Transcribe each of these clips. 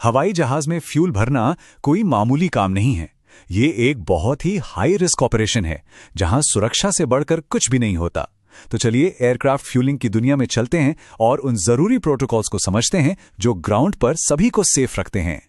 हवाई जहाज में फ्यूल भरना कोई मामूली काम नहीं है। ये एक बहुत ही हाई रिस्क ऑपरेशन है जहां सुरक्षा से बढ़कर कुछ भी नहीं होता। तो चलिए एयरक्राफ्ट फ्यूलिंग की दुनिया में चलते हैं और उन जरूरी प्रोटोकॉल्स को समझते हैं जो ग्राउंड पर सभी को सेफ रखते हैं।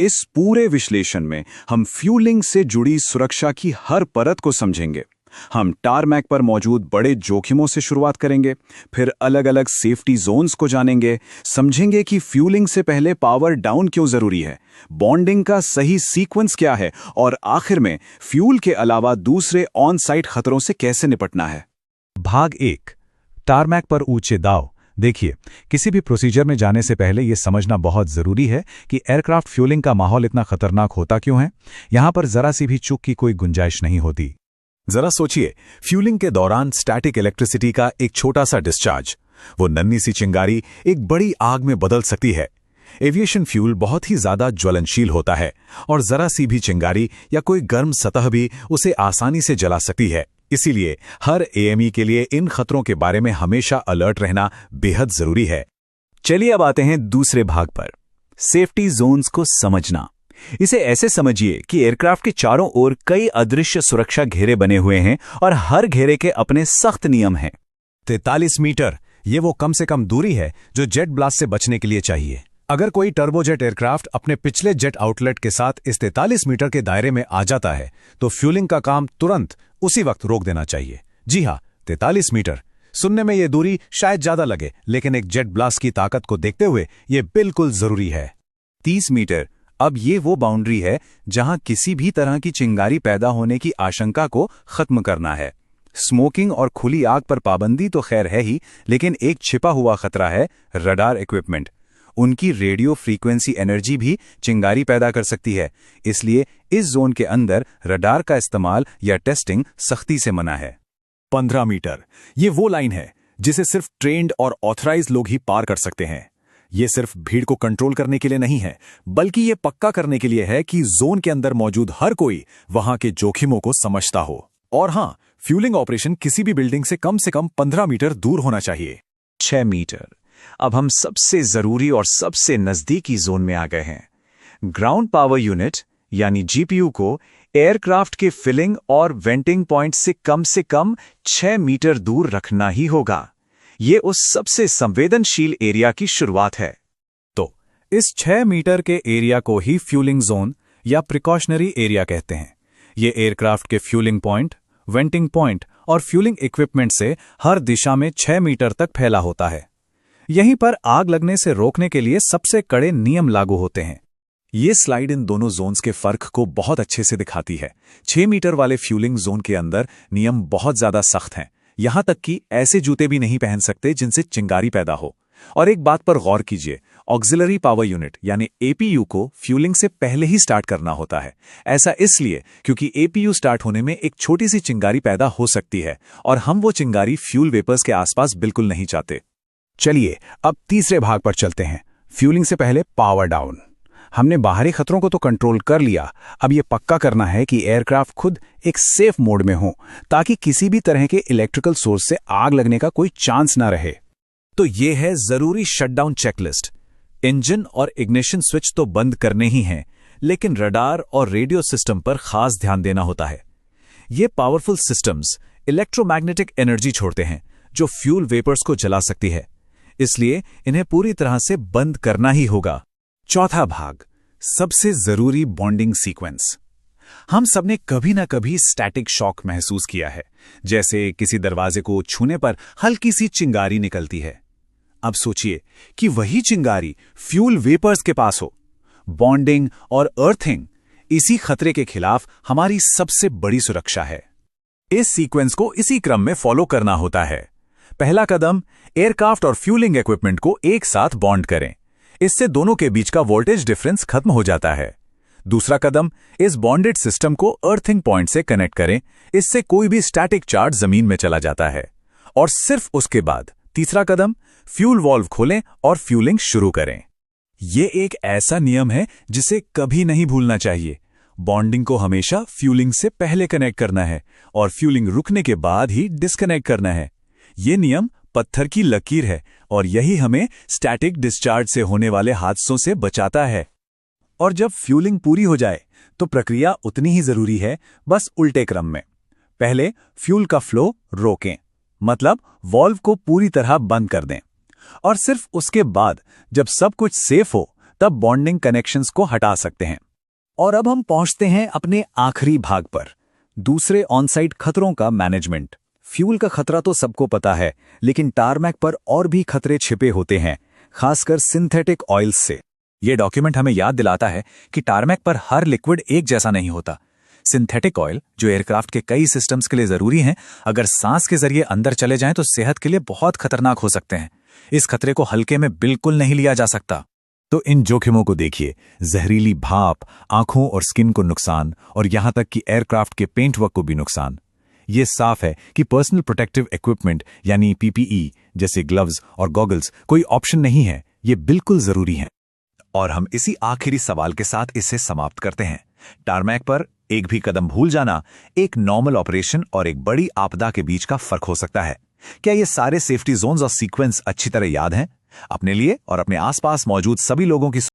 इस पूरे विश्लेषण में हम फ्यूलिंग से जुड़ी सुरक्षा की हर परत को समझेंगे। हम टारमैक पर मौजूद बड़े जोखिमों से शुरुआत करेंगे, फिर अलग अलग सेफ्टी जोन्स को जानेंगे, समझेंगे कि फ्यूलिंग से पहले पावर डाउन क्यों जरूरी है, बॉन्डिंग का सही सीक्वेंस क्या है और आखिर में फ्यूल के अलावा दूसरे ऑन साइट खतरों से कैसे निपटना है। भाग 1, टारमैक पर ऊंचे दाव। देखिए, किसी भी प्रोसीजर में जाने से पहले यह समझना बहुत जरूरी है कि एयरक्राफ्ट फ्यूलिंग का माहौल इतना खतरनाक होता क्यों है। यहां पर जरा सी भी चूक की कोई गुंजाइश नहीं होती। जरा सोचिए, फ्यूलिंग के दौरान स्टैटिक इलेक्ट्रिसिटी का एक छोटा सा डिस्चार्ज, वो नन्ही सी चिंगारी एक बड़ी आग में बदल सकती है। एविएशन फ्यूल बहुत ही ज्यादा ज्वलनशील होता है और जरा सी भी चिंगारी या कोई गर्म सतह भी उसे आसानी से जला सकती है। इसीलिए हर एएमई के लिए इन खतरों के बारे में हमेशा अलर्ट रहना बेहद जरूरी है। चलिए अब आते हैं दूसरे भाग पर, सेफ्टी जोन्स को समझना। इसे ऐसे समझिए कि एयरक्राफ्ट के चारों ओर कई अदृश्य सुरक्षा घेरे बने हुए हैं और हर घेरे के अपने सख्त नियम हैं। 43 मीटर, ये वो कम से कम दूरी है जो जेट ब्लास्ट से बचने के लिए चाहिए। अगर कोई टर्बोजेट एयरक्राफ्ट अपने पिछले जेट आउटलेट के साथ इस 43 मीटर के दायरे में आ जाता है तो फ्यूलिंग का काम तुरंत उसी वक्त रोक देना चाहिए। जी हाँ, 43 मीटर। सुनने में ये दूरी शायद ज्यादा लगे, लेकिन एक जेट ब्लास्ट की ताकत को देखते हुए ये बिल्कुल जरूरी है। 30 मीटर, अब ये वो बाउंड्री है जहां किसी भी तरह की चिंगारी पैदा होने की आशंका को खत्म करना है। स्मोकिंग और खुली आग पर पाबंदी तो खैर है ही, लेकिन एक छिपा हुआ खतरा है रडार इक्विपमेंट। उनकी रेडियो फ्रीक्वेंसी एनर्जी भी चिंगारी पैदा कर सकती है, इसलिए इस जोन के अंदर रडार का इस्तेमाल या टेस्टिंग सख्ती से मना है। 15 मीटर, ये वो लाइन है जिसे सिर्फ ट्रेन्ड और ऑथराइज्ड लोग ही पार कर सकते हैं। ये सिर्फ भीड़ को कंट्रोल करने के लिए नहीं है, बल्कि ये पक्का करने के लिए है कि जोन के अंदर मौजूद हर कोई वहां के जोखिमों को समझता हो। और हां, फ्यूलिंग ऑपरेशन किसी भी बिल्डिंग से कम 15 मीटर दूर होना चाहिए। 6 मीटर, अब हम सबसे जरूरी और सबसे नजदीकी जोन में आ गए हैं। ग्राउंड पावर यूनिट यानी जीपीयू को एयरक्राफ्ट के फिलिंग और वेंटिंग पॉइंट से कम 6 मीटर दूर रखना ही होगा। ये उस सबसे संवेदनशील एरिया की शुरुआत है। तो इस 6 मीटर के एरिया को ही फ्यूलिंग जोन या प्रिकॉशनरी एरिया कहते हैं। ये एयरक्राफ्ट के फ्यूलिंग पॉइंट, वेंटिंग पॉइंट और फ्यूलिंग इक्विपमेंट से हर दिशा में 6 मीटर तक फैला होता है। यहीं पर आग लगने से रोकने के लिए सबसे कड़े नियम लागू होते हैं। ये स्लाइड इन दोनों जोन्स के फर्क को बहुत अच्छे से दिखाती है। 6 मीटर वाले फ्यूलिंग जोन के अंदर नियम बहुत ज्यादा सख्त हैं। यहां तक कि ऐसे जूते भी नहीं पहन सकते जिनसे चिंगारी पैदा हो। और एक बात पर गौर कीजिए, ऑक्सिलरी पावर यूनिट यानी एपीयू को फ्यूलिंग से पहले ही स्टार्ट करना होता है। ऐसा इसलिए क्योंकि एपीयू स्टार्ट होने में एक छोटी सी चिंगारी पैदा हो सकती है और हम वो चिंगारी फ्यूल वेपर्स के आसपास बिल्कुल नहीं चाहते। चलिए अब तीसरे भाग पर चलते हैं, फ्यूलिंग से पहले पावर डाउन। हमने बाहरी खतरों को तो कंट्रोल कर लिया, अब यह पक्का करना है कि एयरक्राफ्ट खुद एक सेफ मोड में हो ताकि किसी भी तरह के इलेक्ट्रिकल सोर्स से आग लगने का कोई चांस ना रहे। तो ये है जरूरी शटडाउन चेकलिस्ट। इंजन और इग्निशन स्विच तो बंद करने ही हैं, लेकिन रडार और रेडियो सिस्टम पर खास ध्यान देना होता है। ये पावरफुल सिस्टम्स इलेक्ट्रोमैग्नेटिक एनर्जी छोड़ते हैं जो फ्यूल वेपर्स को जला सकती है, इसलिए इन्हें पूरी तरह से बंद करना ही होगा। चौथा भाग, सबसे जरूरी बॉन्डिंग सीक्वेंस। हम सबने कभी ना कभी स्टैटिक शॉक महसूस किया है, जैसे किसी दरवाजे को छूने पर हल्की सी चिंगारी निकलती है। अब सोचिए कि वही चिंगारी फ्यूल वेपर्स के पास हो। बॉन्डिंग और अर्थिंग इसी खतरे के खिलाफ हमारी सबसे बड़ी सुरक्षा है। इस सीक्वेंस को इसी क्रम में फॉलो करना होता है। पहला कदम, एयरक्राफ्ट और फ्यूलिंग इक्विपमेंट को एक साथ बॉन्ड करें। इससे दोनों के बीच का वोल्टेज डिफरेंस खत्म हो जाता है। दूसरा कदम, इस बॉन्डेड सिस्टम को अर्थिंग पॉइंट से कनेक्ट करें। इससे कोई भी स्टैटिक चार्ज जमीन में चला जाता है। और सिर्फ उसके बाद तीसरा कदम, फ्यूल वाल्व खोलें और फ्यूलिंग शुरू करें। यह एक ऐसा नियम है जिसे कभी नहीं भूलना चाहिए। बॉन्डिंग को हमेशा फ्यूलिंग से पहले कनेक्ट करना है और फ्यूलिंग रुकने के बाद ही डिस्कनेक्ट करना है। यह नियम पत्थर की लकीर है और यही हमें स्टैटिक डिस्चार्ज से होने वाले हादसों से बचाता है। और जब फ्यूलिंग पूरी हो जाए तो प्रक्रिया उतनी ही जरूरी है, बस उल्टे क्रम में। पहले फ्यूल का फ्लो रोकें, मतलब वॉल्व को पूरी तरह बंद कर दें, और सिर्फ उसके बाद जब सब कुछ सेफ हो तब बॉन्डिंग कनेक्शंस को हटा सकते हैं। और अब हम पहुंचते हैं अपने आखिरी भाग पर, दूसरे ऑनसाइट खतरों का मैनेजमेंट। फ्यूल का खतरा तो सबको पता है, लेकिन टारमैक पर और भी खतरे छिपे होते हैं, खासकर सिंथेटिक ऑयल्स से। यह डॉक्यूमेंट हमें याद दिलाता है कि टारमैक पर हर लिक्विड एक जैसा नहीं होता। सिंथेटिक ऑयल, जो एयरक्राफ्ट के कई सिस्टम्स के लिए जरूरी हैं, अगर सांस के जरिए अंदर चले जाएं तो सेहत के लिए बहुत खतरनाक हो सकते हैं। इस खतरे को हल्के में बिल्कुल नहीं लिया जा सकता। तो इन जोखिमों को देखिए, जहरीली भाप, आंखों और स्किन को नुकसान, और यहां तक कि एयरक्राफ्ट के पेंट वर्क को भी नुकसान। ये साफ है कि पर्सनल प्रोटेक्टिव इक्विपमेंट यानी पीपीई जैसे ग्लव्स और गॉगल्स कोई ऑप्शन नहीं है, ये बिल्कुल जरूरी है। और हम इसी आखिरी सवाल के साथ इसे समाप्त करते हैं। टारमैक पर एक भी कदम भूल जाना एक नॉर्मल ऑपरेशन और एक बड़ी आपदा के बीच का फर्क हो सकता है। क्या ये सारे सेफ्टी जोन्स और सीक्वेंस अच्छी तरह याद हैं? अपने लिए और अपने आसपास मौजूद सभी लोगों की